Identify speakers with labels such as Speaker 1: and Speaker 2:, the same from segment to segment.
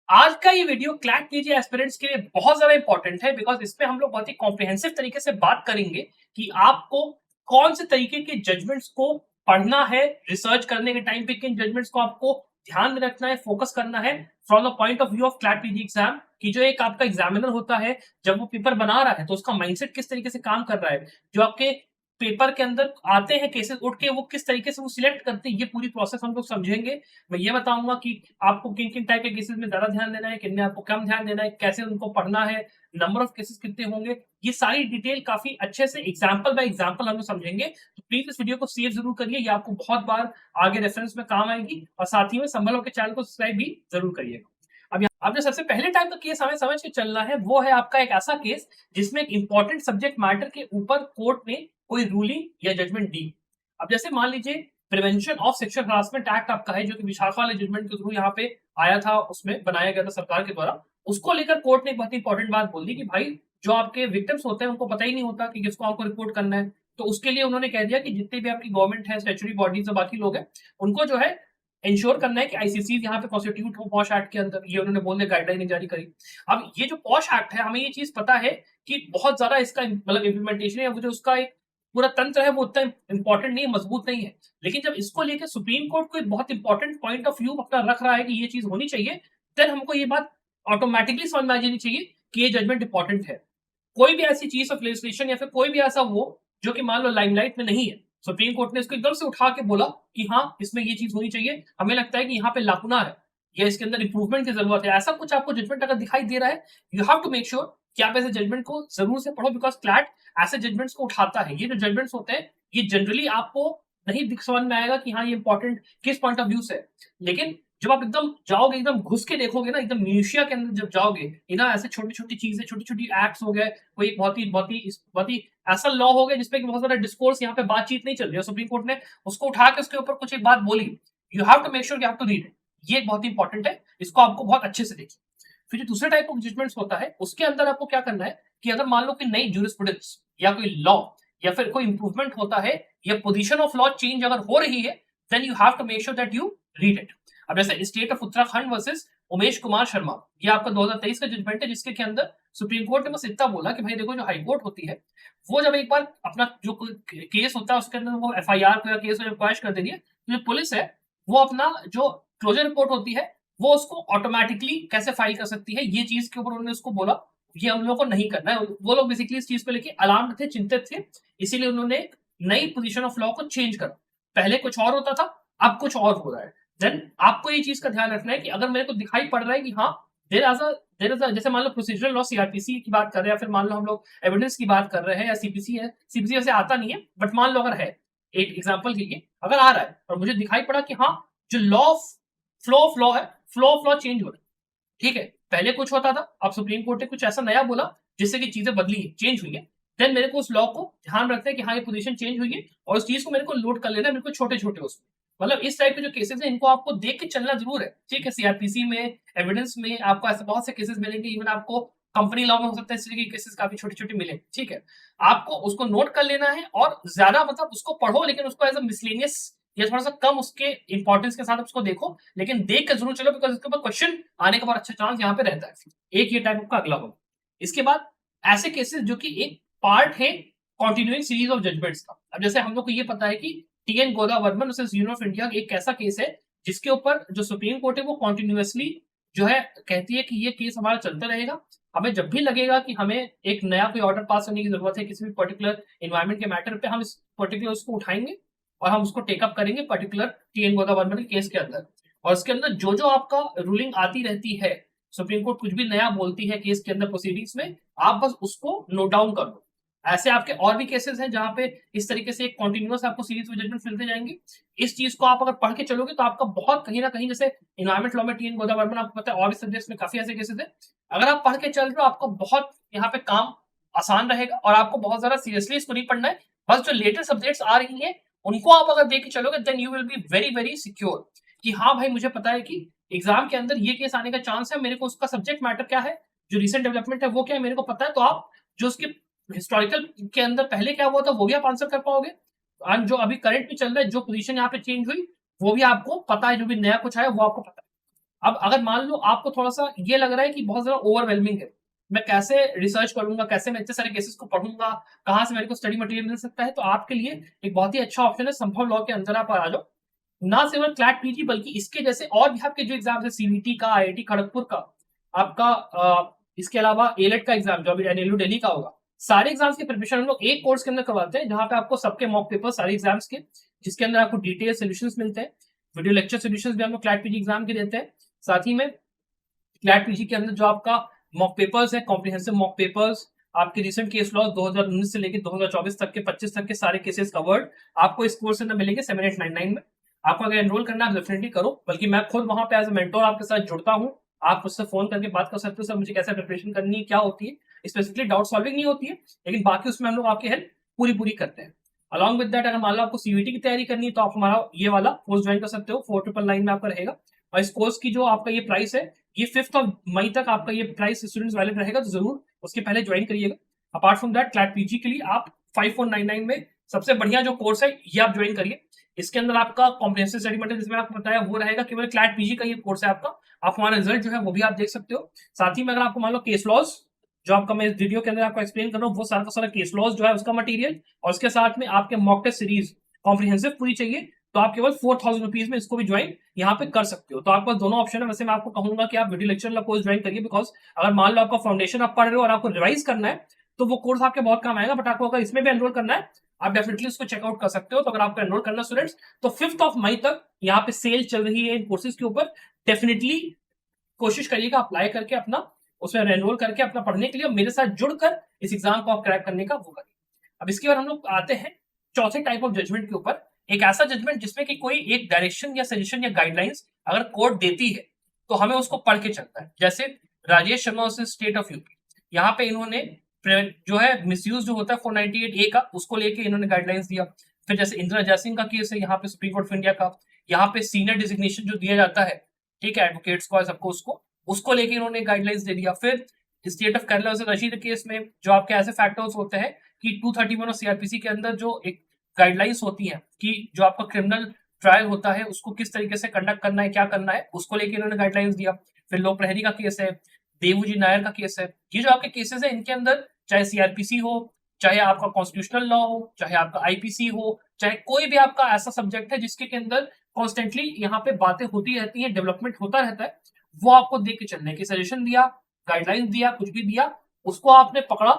Speaker 1: आज का ये वीडियो क्लैट पीजी एस्पिरेंट्स के लिए बहुत ज्यादा इंपॉर्टेंट है बिकॉज इसमें हम लोग बहुत ही कॉम्प्रिहेंसिव तरीके से बात करेंगे कि आपको कौन से तरीके के जजमेंट्स को पढ़ना है, रिसर्च करने के टाइम पे किन जजमेंट्स को आपको ध्यान में रखना है, फोकस करना है from the point of view of CLAT PG exam की। जो एक आपका एग्जामिनर होता है जब वो पेपर बना रहा है तो उसका माइंडसेट किस तरीके से काम कर रहा है, जो आपके पेपर के अंदर आते हैं केसेस उठ के वो किस तरीके से वो सिलेक्ट करते हैं, ये पूरी प्रोसेस हम लोग समझेंगे। मैं ये बताऊंगा कि आपको किन किन टाइप के केसेस में ज्यादा ध्यान देना है, किन में आपको कम ध्यान देना है, कैसे उनको पढ़ना है, नंबर ऑफ केसेस कितने होंगे, ये सारी डिटेल काफी अच्छे से एग्जाम्पल बाय एग्जाम्पल हम लोग समझेंगे। तो प्लीज इस वीडियो को सेव जरूर करिए, ये आपको बहुत बार आगे रेफरेंस में काम आएगी। और साथ ही में संभल के चैनल को सब्सक्राइब भी जरूर करिएगा। अब जो सबसे पहले टाइप का केस हमें समझ के चलना है वो है आपका एक ऐसा केस जिसमें एक इंपॉर्टेंट सब्जेक्ट मैटर के ऊपर कोर्ट ने कोई रूलिंग या जजमेंट दी। अब जैसे मान लीजिए prevention of sexual harassment act आपका है, जो कि विशाखा वाले जजमेंट के थ्रू यहाँ पे आया था, उसमें बनाया गया था सरकार के द्वारा। उसको लेकर कोर्ट ने एक बहुत इंपॉर्टेंट बात बोल दी कि भाई जो आपके विक्टिम्स होते हैं उनको पता ही नहीं होता कि किसको आपको रिपोर्ट करना है। तो उसके लिए उन्होंने कह दिया कि जितने भी आपकी गवर्नमेंट है, स्टैट्यूटरी बॉडीज और बाकी लोग हैं, उनको जो है इंश्योर करना है कि आईसीसी यहाँ पे कॉन्स्टिट्यूट हो पॉश एक्ट के अंदर। ये उन्होंने बोलने गाइडलाइन जारी करी। अब ये जो पॉश एक्ट है, हमें ये चीज पता है कि बहुत ज्यादा इसका मतलब इम्प्लीमेंटेशन है, जो उसका एक पूरा तंत्र है वो उतना इंपॉर्टेंट नहीं है, मजबूत नहीं है। लेकिन जब इसको लेकर सुप्रीम कोर्ट को एक बहुत इंपॉर्टेंट पॉइंट ऑफ व्यू अपना रख रहा है कि ये चीज होनी चाहिए, देन हमको ये बात ऑटोमेटिकली समझ में आ जानी चाहिए कि ये जजमेंट इंपॉर्टेंट है। कोई भी ऐसी चीज ऑफ लेजिस्लेशन या फिर कोई भी ऐसा वो जो कि मान लो लाइमलाइट में नहीं है, सुप्रीम कोर्ट ने इसको एकदम से उठा के बोला कि हाँ इसमें ये चीज होनी चाहिए, हमें लगता है कि यहाँ पे लाकुना है या इसके अंदर इंप्रूवमेंट की जरूरत है, ऐसा कुछ आपको जजमेंट अगर दिखाई दे रहा है, you have to make sure कि आप ऐसे जजमेंट को जरूर से पढ़ो। बिकॉज क्लैट ऐसे जजमेंट्स को उठाता है। ये जो जजमेंट्स होते हैं ये जनरली आपको नहीं समझ में आएगा कि हाँ ये इंपॉर्टेंट किस पॉइंट ऑफ व्यू से है। लेकिन जब आप एकदम जाओगे, एकदम घुस के देखोगे ना, एकदम म्यूशिया के अंदर जब जाओगे, ना ऐसे छोटी छोटी चीजें, छोटी छोटी एक्ट्स हो गए, कोई एक बहुत ही ऐसा लॉ हो गया जिसपे बहुत सारा डिस्कोर्स यहाँ पे बातचीत नहीं चल रही है, सुप्रीम कोर्ट ने उसको उठा के उसके ऊपर कुछ एक बात बोली, you have to make sure, you have to read. ये बहुत इंपॉर्टेंट है, इसको आपको बहुत अच्छे से देखिए। फिर जो दूसरे टाइप ऑफ जजमेंट्स होता है उसके अंदर आपको क्या करना है कि अगर मान लो कि नई जूरिस्प्रूडेंस या कोई लॉ या फिर कोई इंप्रूवमेंट होता है या पोजीशन ऑफ लॉ चेंज अगर हो रही है, then you have to make sure that you read it. अब जैसे state of Uttarakhand versus Umesh Kumar Sharma, ये आपका 2023 का जजमेंट है, जिसके अंदर सुप्रीम कोर्ट ने बस इतना बोला कि भाई देखो जो हाई कोर्ट होती है वो जब एक बार अपना जो केस होता है उसके अंदर वो एफआईआर को या केस को क्वाश कर देती है, तो जो पुलिस है वो अपना जो क्लोजर रिपोर्ट होती है वो उसको ऑटोमेटिकली कैसे फाइल कर सकती है, ये चीज के ऊपर उन्होंने उसको बोला ये हम लोगों को नहीं करना है। वो लोग बेसिकली इस चीज को लेके अलार्म थे, चिंतित थे, इसीलिए उन्होंने एक नई पोजीशन ऑफ लॉ को चेंज करा। पहले कुछ और होता था, अब कुछ और हो रहा है। देन आपको ये चीज का ध्यान रखना है कि अगर मेरे को दिखाई पड़ रहा है कि हाँ देर इज जैसे मान लो प्रोसीजरल लॉ सीआरपीसी की बात कर रहे हैं, या फिर मान लो हम लोग एविडेंस की बात कर रहे हैं, या सीपीसी है, सीपीसी वैसे आता नहीं है बट मान लो अगर है, एक एग्जांपल के लिए अगर आ रहा है और मुझे दिखाई पड़ा कि हाँ जो लॉ फ्लो ऑफ लॉ है, फ्लो ऑफ लॉ चेंज हो रहा है, ठीक है, पहले कुछ होता था, अब सुप्रीम कोर्ट ने कुछ ऐसा नया बोला जिससे कि चीजें बदली है, चेंज हुई है, देन मेरे को उस लॉ को ध्यान रखना है कि हाँ ये पोजीशन चेंज हुई है और उस चीज को मेरे को नोट कर लेना है, मेरे को छोटे छोटे उसमें, मतलब इस टाइप के जो केसेस है इनको आपको देख के चलना जरूर है। ठीक है, सीआरपीसी में, एविडेंस में आपको ऐसे बहुत से केसेस मिलेंगे, इवन आपको कंपनी लॉ में हो सकता है इस तरीके के केसेस काफी छोटे छोटे मिले। ठीक है, आपको उसको नोट कर लेना है और ज्यादा मतलब उसको पढ़ो, लेकिन उसको एज अ मिसलेनियस या थोड़ा सा कम उसके इंपॉर्टेंस के साथ उसको देखो, लेकिन देख कर जरूर चलो, बिकॉज इसके ऊपर क्वेश्चन आने का बहुत अच्छा चांस यहाँ पे रहता है। एक ये टाइप का अगला होगा। इसके बाद ऐसे केसेस जो कि एक पार्ट है कॉन्टिन्यूइंग सीरीज ऑफ जजमेंट्स का। अब जैसे हम लोग को ये पता है कि TN Godavarman versus union of India एक ऐसा केस है जिसके ऊपर जो सुप्रीम कोर्ट है वो कॉन्टिन्यूअसली जो है कहती है कि ये केस हमारा चलता रहेगा। हमें जब भी लगेगा कि हमें एक नया कोई ऑर्डर पास करने की जरूरत है किसी भी पर्टिकुलर एनवायरमेंट के मैटर पे, हम इस पर्टिकुलर उसको उठाएंगे और हम उसको टेकअप करेंगे पर्टिकुलर टीएन गोदावर्मन के केस के अंदर। और इसके अंदर जो जो आपका रूलिंग आती रहती है, सुप्रीम कोर्ट कुछ भी नया बोलती है केस के अंदर प्रोसीडिंग्स में, आप बस उसको नोट डाउन कर लो। ऐसे आपके और भी केसेस हैं जहां पे इस तरीके से एक कॉन्टिन्यूअस आपको सीरीज में जजमेंट मिलते जाएंगे। इस चीज को आप अगर पढ़ के चलोगे तो आपका बहुत कहीं ना कहीं, जैसे इन्वायरमेंट लॉ में टीएन गोदावर्मन आपको पता है, और भी सब्जेक्ट्स में काफी ऐसे केसेस है, अगर आप पढ़ के चल रहे हो आपको बहुत यहाँ पे काम आसान रहेगा और आपको बहुत ज्यादा सीरियसली इसको नहीं पढ़ना है। बस जो लेटेस्ट सब्जेक्ट्स आ रही हैं उनको आप अगर देख के चलोगे then you will be very very secure कि हाँ भाई मुझे पता है कि एग्जाम के अंदर ये केस आने का चांस है, मेरे को उसका सब्जेक्ट मैटर क्या है, जो रिसेंट डेवलपमेंट है वो क्या है मेरे को पता है। तो आप जो उसके हिस्टोरिकल के अंदर पहले क्या हुआ था वो भी आप आंसर कर पाओगे, और जो अभी करंट में चल रहा है, जो पोजीशन यहाँ पे चेंज हुई वो भी आपको पता है, जो भी नया कुछ आया वो आपको पता है। अब अगर मान लो आपको थोड़ा-सा ये लग रहा है कि बहुत ज़्यादा ओवरवेलमिंग है, मैं कैसे रिसर्च करूँगा, कैसे मैं इतने सारे केसेस को पढ़ूँगा, कहाँ से मेरे को स्टडी मटेरियल मिल सकता है, तो आपके लिए एक बहुत ही अच्छा ऑप्शन है संभव लॉ के अंदर आप आ जाओ। ना सिर्फ क्लैट पीजी बल्कि इसके जैसे और भी आपके जो एग्ज़ाम्स है सीवीटी का, आईआईटी खड़गपुर का, आपका इसके अलावा एलेट का एग्ज़ाम जो अभी एनएलयू दिल्ली का होगा, सारे एग्ज़ाम्स की प्रिपरेशन हम लोग एक कोर्स के अंदर करवाते हैं, जहाँ पे आपको सबके मॉक पेपर सारे एग्ज़ाम्स के, जिसके अंदर आपको डिटेल सॉल्यूशंस मिलते हैं। वीडियो लेक्चर सॉल्यूशंस भी हम लोग क्लैट पीजी एग्ज़ाम के देते हैं। साथ ही में क्लैट पीजी के अंदर जो आपका मॉक पेपर्स है, कॉम्प्रिहेंसिव मॉक पेपर्स, आपके रिसेंट केस लॉ 2019 से लेके 2024 तक के 25 तक के सारे केसेस कवर्ड आपको इस कोर्स के अंदर मिलेंगे 7899 में। आपको अगर एनरोल करना है आप डेफिनेटली करो, बल्कि मैं खुद वहां पे एज अ मेंटोर आपके साथ जुड़ता हूँ। आप मुझसे फोन करके बात कर सकते हो, सर मुझे कैसे प्रिपरेशन करनी है, क्या होती है। स्पेसिफिकली डाउट सॉल्विंग नहीं होती है, लेकिन बाकी उसमें हम लोग आपकी हेल्प पूरी पूरी करते हैं। अलॉन्ग विद दैट, अगर मान लो आपको सीवीटी की तैयारी करनी है तो आप हमारा ये वाला कोर्स ज्वाइन कर सकते हो, 4999 में आपका रहेगा। और इस कोर्स की जो आपका ये प्राइस है, ये 5 मई तक आपका ये प्राइस स्टूडेंट्स वैलिड रहेगा, तो जरूर उसके पहले ज्वाइन करिएगा। Apart from that, CLAT PG के लिए आप 5499 में सबसे बढ़िया जो कोर्स है ये आप ज्वाइन करिए। इसके अंदर आपका कॉम्प्रिहेंसिव स्टडी मटेरियल जिसमें आपको बताया वो रहेगा, केवल क्लैट पीजी का ये कोर्स है आपका। आप हमारा रिजल्ट जो है वो भी आप देख सकते हो। साथ ही में अगर आपको मान लो केस लॉज जो आपका मैं इस वीडियो के अंदर आपको एक्सप्लेन कर रहा हूँ, वो सारा का सारा केस लॉज जो है उसका मटेरियल, और उसके साथ में आपके मॉक टेस्ट सीरीज कॉम्प्रिहेंसिव पूरी चाहिए, तो आप केवल 4000 रुपीज में इसको भी ज्वाइन यहाँ पे कर सकते हो। तो आपके पास दोनों ऑप्शन है। वैसे मैं आपको कहूंगा कि आप वीडियो लेक्चर वाला कोर्स ज्वाइन करिए, बिकॉज अगर मान लो आपका फाउंडेशन आप पढ़ रहे हो और आपको रिवाइज करना है, तो वो कोर्स आपके बहुत काम आएगा। बट आपको अगर इसमें भी एनरोल करना है, आप डेफिनेटली उसको चेकआउट कर सकते हो। तो अगर आपको एनरोल करना स्टूडेंट्स, तो 5 मई तक यहाँ पे सेल चल रही है इन कोर्सेज के ऊपर। डेफिनेटली कोशिश करिएगा अप्लाई करके अपना उसमें एनरोल करके अपना पढ़ने के लिए, मेरे साथ जुड़कर इस एग्जाम को आप क्रैक करने का वो करिए। अब इसके बाद हम लोग आते हैं चौथे टाइप ऑफ जजमेंट के ऊपर। एक ऐसा जजमेंट जिसमें कि कोई एक डायरेक्शन या सजेशन या गाइडलाइंस अगर कोर्ट देती है, तो हमें उसको पढ़ के चलता है। जैसे Rajesh Sharma versus state of UP, यहाँ पे इन्होंने जो है मिसयूज जो होता है 498A का, उसको लेके इन्होंने गाइडलाइंस दिया। फिर जैसे इंदिरा जयसिंह का केस है यहाँ पे सुप्रीम कोर्ट ऑफ इंडिया का, यहाँ पे सीनियर डिजिग्नेशन जो दिया जाता है, ठीक है, एडवोकेट्स को सबको, उसको लेके इन्होंने गाइडलाइंस दे दिया। फिर state of Kerala versus Rashid case में जो आपके ऐसे फैक्टर्स होते हैं कि 231 और सीआरपीसी के अंदर जो एक गाइडलाइंस होती है कि जो आपका क्रिमिनल ट्रायल होता है उसको किस तरीके से कंडक्ट करना है, क्या करना है, उसको लेके इन्होंने गाइडलाइंस दिया। फिर लोक प्रहरी का केस है, देवूजी नायर का केस है। ये जो आपके केसेस है, इनके अंदर चाहे सीआरपीसी हो, चाहे आपका कॉन्स्टिट्यूशनल लॉ हो, चाहे आपका आईपीसी हो, चाहे कोई भी आपका ऐसा सब्जेक्ट है जिसके के अंदर कॉन्स्टेंटली यहाँ पे बातें होती रहती है, डेवलपमेंट होता रहता है, वो आपको देख के चलने की सजेशन दिया, गाइडलाइंस दिया, कुछ भी दिया, उसको आपने पकड़ा,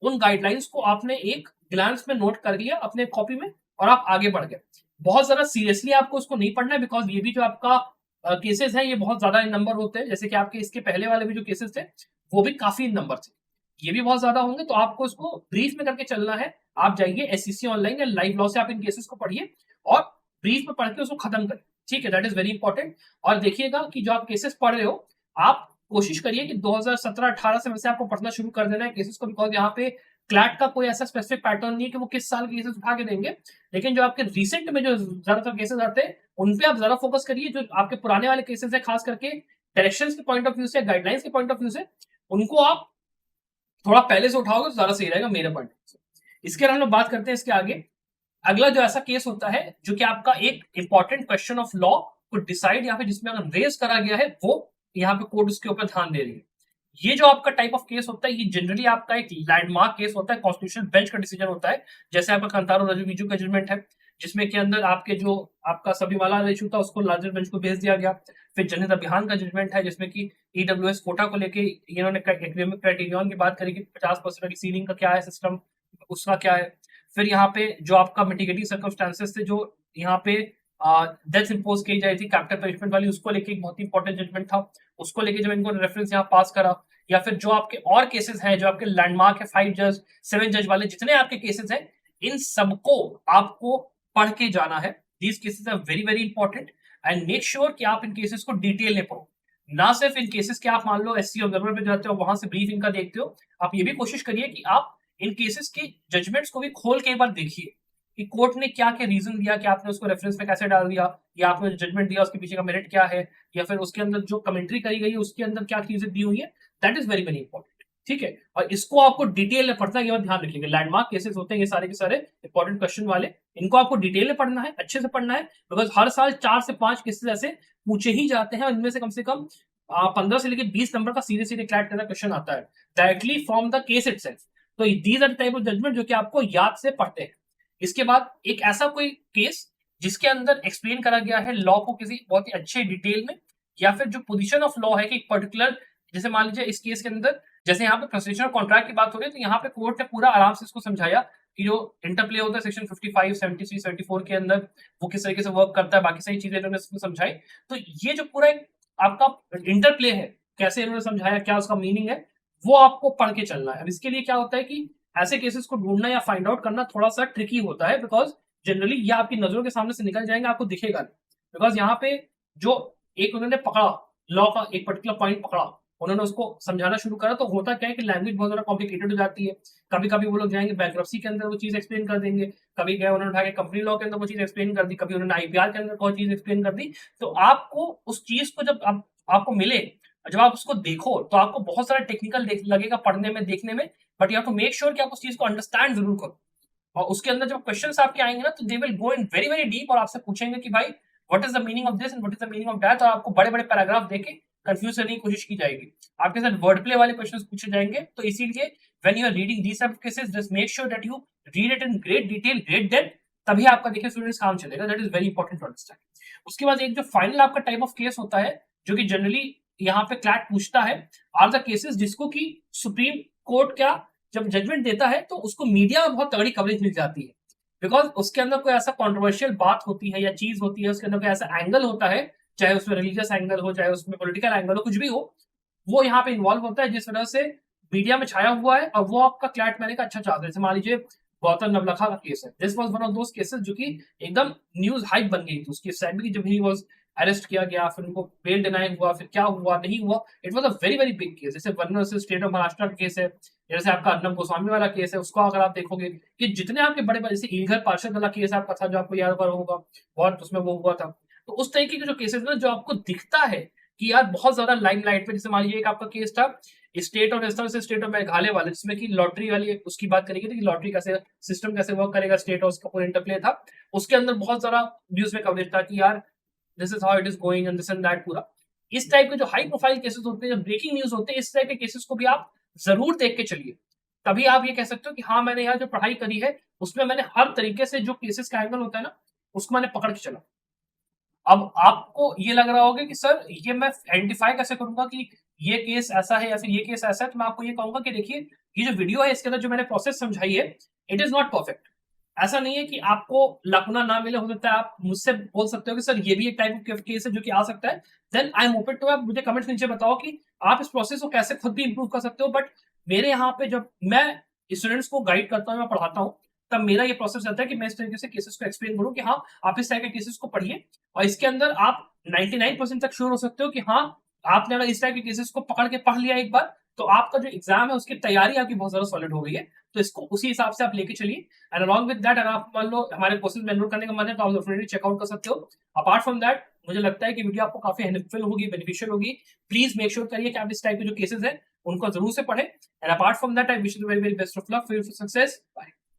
Speaker 1: उन गाइडलाइंस को आपने एक ग्लांस में नोट कर लिया अपने कॉपी में, और आप आगे बढ़ गए। बहुत ज्यादा सीरियसली आपको उसको नहीं पढ़ना है, बिकॉज ये भी जो आपका केसेस है ये बहुत ज्यादा इन नंबर होते हैं। जैसे कि आपके इसके पहले वाले भी जो केसेस थे वो भी काफी इन नंबर थे, ये भी बहुत ज्यादा होंगे। तो आपको इसको ब्रीफ में करके चलना है। आप जाइए एससीसी ऑनलाइन या लाइव लॉ से आप इन केसेस को पढ़िए और ब्रीफ में पढ़ के उसको खत्म करें, ठीक है, दैट इज वेरी इंपॉर्टेंट। और देखिएगा कि जो आप केसेस पढ़ रहे हो, आप कोशिश करिए कि 2017-18 से वैसे आपको पढ़ना शुरू कर देना है केसेस को, बिकॉज यहाँ पे क्लैट का कोई ऐसा स्पेसिफिक पैटर्न नहीं है कि वो किस साल के केसेस उठा के देंगे। लेकिन जो आपके रिसेंट में जो ज्यादातर केसेस आते हैं उन पे आप ज्यादा फोकस करिए। जो आपके पुराने वाले केसेस है, खास करके डायरेक्शंस के पॉइंट ऑफ व्यू से, गाइडलाइंस के पॉइंट ऑफ व्यू से, उनको आप थोड़ा पहले से उठाओगे तो ज्यादा सही रहेगा मेरे पॉइंट से। इसके हम लोग बात करते हैं इसके आगे। अगला जो ऐसा केस होता है जो कि आपका एक इंपॉर्टेंट क्वेश्चन ऑफ लॉ को डिसाइड या फिर जिसमें अगर रेज करा गया है, वो यहाँ पे कोर्ट उसके ऊपर ध्यान दे रही है। ये जो आपका टाइप ऑफ केस होता है, ये जनरली आपका एक लैंडमार्क केस होता है, कॉन्स्टिट्यूशनल बेंच का डिसीजन होता है। जैसे आपका कंतारो रजू का जजमेंट है, जिसमें के अंदर आपके जो आपका सबरीमाला इशू था उसको लार्जर बेंच को भेज दिया गया। फिर जनहित अभियान का जजमेंट है, जिसमें कि ईडब्ल्यूएस कोटा को लेके इन्होंने एकेडमिक क्राइटेरियन की बात करी कि 50% की सीलिंग का क्या है सिस्टम, उसका क्या है। फिर यहाँ पे जो आपका मिटिगेटिंग सर्कमस्टांसेस थे, जो यहाँ पे डेथ इंपोज की जाए थी कैपिटल पनिशमेंट वाली, उसको लेके एक बहुत ही इंपॉर्टेंट जजमेंट था। उसको लेके जब इनको रेफरेंस यहाँ पास करा, या फिर जो आपके और केसेस हैं जो आपके लैंडमार्क है 5 जज 7 जज वाले, जितने आपके केसेस हैं, इन सबको आपको पढ़ के जाना है। These cases are very very important and make sure कि आप इन केसेस को डिटेल में पढ़ो। ना सिर्फ इन केसेस के आप मान लो एससी ऑब्जर्वर पे जाते हो वहां से ब्रीफ इनका देखते हो, आप ये भी कोशिश करिए कि आप इन केसेस के जजमेंट्स को भी खोल के एक बार देखिए कि कोर्ट ने क्या क्या रीजन दिया कि आपने उसको रेफरेंस में कैसे डाल दिया, या आपने जजमेंट दिया उसके पीछे का मेरिट क्या है, या फिर उसके अंदर जो कमेंट्री करी गई है उसके अंदर क्या चीजें दी हुई है। That is very very important. ठीक है, और इसको आपको डिटेल में पढ़ना है, ये बात ध्यान रखिएगा। लैंडमार्क केसेस होते हैं ये सारे के सारे इंपॉर्टेंट क्वेश्चन वाले, इनको आपको डिटेल में पढ़ना है, अच्छे से पढ़ना है, बिकॉज हर साल 4 से 5 केसेस ऐसे पूछे ही जाते हैं, और इनमें से कम 15 से लेकर 20 नंबर का सीधे सीधे क्लैट करना क्वेश्चन आता है directly from the case itself. तो these are type of judgement जो कि आपको याद से पढ़ते हैं। इसके बाद एक ऐसा कोई केस जिसके अंदर एक्सप्लेन करा गया है लॉ को किसी बहुत ही अच्छे डिटेल में, या फिर जो पोजीशन ऑफ लॉ है कि एक पर्टिकुलर, जैसे मान लीजिए इस केस के अंदर जैसे यहाँ पे कंस्टिट्यूशनल कॉन्ट्रैक्ट की बात हो रही है, तो यहाँ पे कोर्ट ने पूरा आराम से इसको समझाया कि जो इंटरप्ले होता है सेक्शन 55, 73, 74 के अंदर वो किस तरीके से वर्क करता है, बाकी सारी चीजें इन्होंने इसमें समझाई। तो ये जो पूरा एक आपका इंटरप्ले है, कैसे इन्होंने समझाया, क्या उसका मीनिंग है, वो आपको पढ़ के चलना है। अब इसके लिए क्या होता है कि ऐसे केसेस को ढूंढना या फाइंड आउट करना थोड़ा सा ट्रिकी होता है, बिकॉज जनरली ये आपकी नजरों के सामने से निकल जाएंगे, आपको दिखेगा नहीं। बिकॉज यहाँ पे जो एक उन्होंने पकड़ा, लॉ का एक पर्टिकुलर पॉइंट पकड़ा, उन्होंने उसको समझाना शुरू करा, तो होता क्या है कि लैंग्वेज बहुत ज्यादा कॉम्प्लिकेटेड हो जाती है। कभी कभी वो लोग जाएंगे बैंक्रप्सी के अंदर वो चीज एक्सप्लेन कर देंगे, कभी गए उन्होंने उठा के कंपनी लॉ के अंदर वो चीज एक्सप्लेन कर दी, कभी उन्होंने आईपीआर के अंदर कोई चीज एक्सप्लेन कर दी। तो आपको उस चीज को जब आपको मिले, जब आप उसको देखो, तो आपको बहुत सारा टेक्निकल लगेगा पढ़ने में, देखने में, but you have to make sure कि आप उस चीज को अंडरस्टैंड जरूर करो। और उसके अंदर जब क्वेश्चंस आपके आएंगे ना, तो they will go in very very deep, और आपसे पूछेंगे कि भाई what is the meaning of this and what is the meaning of that, और आपको बड़े बड़े पैराग्राफ देके कंफ्यूज करने की कोशिश की जाएगी, आपके साथ वर्ड प्ले वाले क्वेश्चंस पूछे जाएंगे। तो इसीलिए when you are reading these type of cases, just make sure that you read it in great detail, great depth, तभी आपका देखिए स्टूडेंट्स काम चलेगा। That is very important to understand. उसके बाद एक जो फाइनल आपका टाइप ऑफ केस होता है, जो कि जनरली यहाँ पे क्लैट पूछता है, आर द केसेस जिसको कि सुप्रीम कोर्ट क्या जब जजमेंट देता है तो उसको मीडिया में बहुत तगड़ी कवरेज मिल जाती है, बिकॉज उसके अंदर कोई ऐसा कॉन्ट्रोवर्शियल बात होती है या चीज होती है, उसके अंदर कोई ऐसा एंगल होता है, चाहे उसमें रिलीजियस एंगल हो, चाहे उसमें पॉलिटिकल एंगल हो, कुछ भी हो, वो यहाँ पे इन्वॉल्व होता है, जिस वजह से मीडिया में छाया हुआ है, और वो आपका क्लैट मैंने का अच्छा चाहता है। जैसे मान लीजिए गौतम नवलखा का केस है, this was one of those cases जो कि एकदम न्यूज हाइप बन गई थी उसकी साइड में, जब ही वाज अरेस्ट किया गया, फिर उनको बेल डिनाई हुआ, फिर क्या हुआ नहीं हुआ, it was a very very big case. जैसे one versus state of Maharashtra का केस है, जैसे आपका अर्नब गोस्वामी वाला केस है, उसको अगर आप देखोगे कि जितने आपके बड़े बड़े, जैसे ईलघर पार्षद वाला केस आपका था जो आपको याद होगा, बहुत उसमें वो हुआ था। तो उस तरीके के जो केसेस ना, जो आपको दिखता है कि यार बहुत ज्यादा लाइमलाइट पे, जैसे मान लीजिए एक आपका केस था स्टेट ऑफ राजस्थान से स्टेट ऑफ मेघालय वाले, जिसमें कि लॉटरी वाली उसकी बात करेगी कि लॉटरी कैसे सिस्टम कैसे वर्क करेगा स्टेट, और उसका पूरा इंटरप्ले था। उसके अंदर बहुत सारा न्यूज में कवरेज था कि यार this is how it is going and this and that पूरा। इस टाइप के जो हाई प्रोफाइल केसेस होते हैं, जो ब्रेकिंग न्यूज होते हैं, इस टाइप के केसेस को भी आप जरूर देख के चलिए, तभी आप ये कह सकते हो कि हाँ मैंने यहाँ जो पढ़ाई करी है उसमें मैंने हर तरीके से जो केसेस का एंगल होता है ना, उसको मैंने पकड़ के चला। अब आपको ये लग रहा होगा कि सर ये मैं आइडेंटिफाई कैसे करूंगा कि ये केस ऐसा है या फिर ये केस ऐसा है, तो मैं आपको ये कहूंगा कि देखिए ये जो वीडियो है इसके अंदर जो मैंने प्रोसेस समझाई है, इट इज नॉट परफेक्ट। ऐसा नहीं है कि आपको लकुना ना मिले, हो सकता है आप मुझसे बोल सकते हो कि सर ये भी एक टाइप ऑफ केस है जो कि आ सकता है, then I am open to, आप मुझे कमेंट्स नीचे बताओ कि आप इस प्रोसेस को कैसे खुद भी इंप्रूव कर सकते हो। बट मेरे यहाँ पे जब मैं स्टूडेंट्स को गाइड करता हूँ, मैं पढ़ाता हूँ, तब मेरा ये प्रोसेस रहता है कि मैं इस तरीके से केसेस को एक्सप्लेन करूँ कि हाँ आप इस तरह के केसेस को पढ़िए, और इसके अंदर आप 99% तक श्योर हो सकते हो कि हाँ आपने अगर इस टाइप के केसेस को पकड़ के पढ़ लिया एक बार, तो आपका जो एग्जाम है उसकी तैयारी आपकी बहुत ज्यादा सॉलिड हो गई है। तो इसको उसी हिसाब से आप लेके चलिए, एंड अलॉन्ग विद दैट अगर आप मान लो हमारे कोर्सेज में एनरोल करने का मन है, तो आप डेफिनेटली चेकआउट कर सकते हो। अपार्ट फ्रॉम दैट मुझे लगता है कि वीडियो आपको काफी हेल्पफुल होगी, बेनिफिशियल होगी। प्लीज मेक श्योर करिए कि आप इस टाइप के जो केसेस है उनको जरूर से पढ़े, and apart from that I wish you very very best of luck for your success. Bye.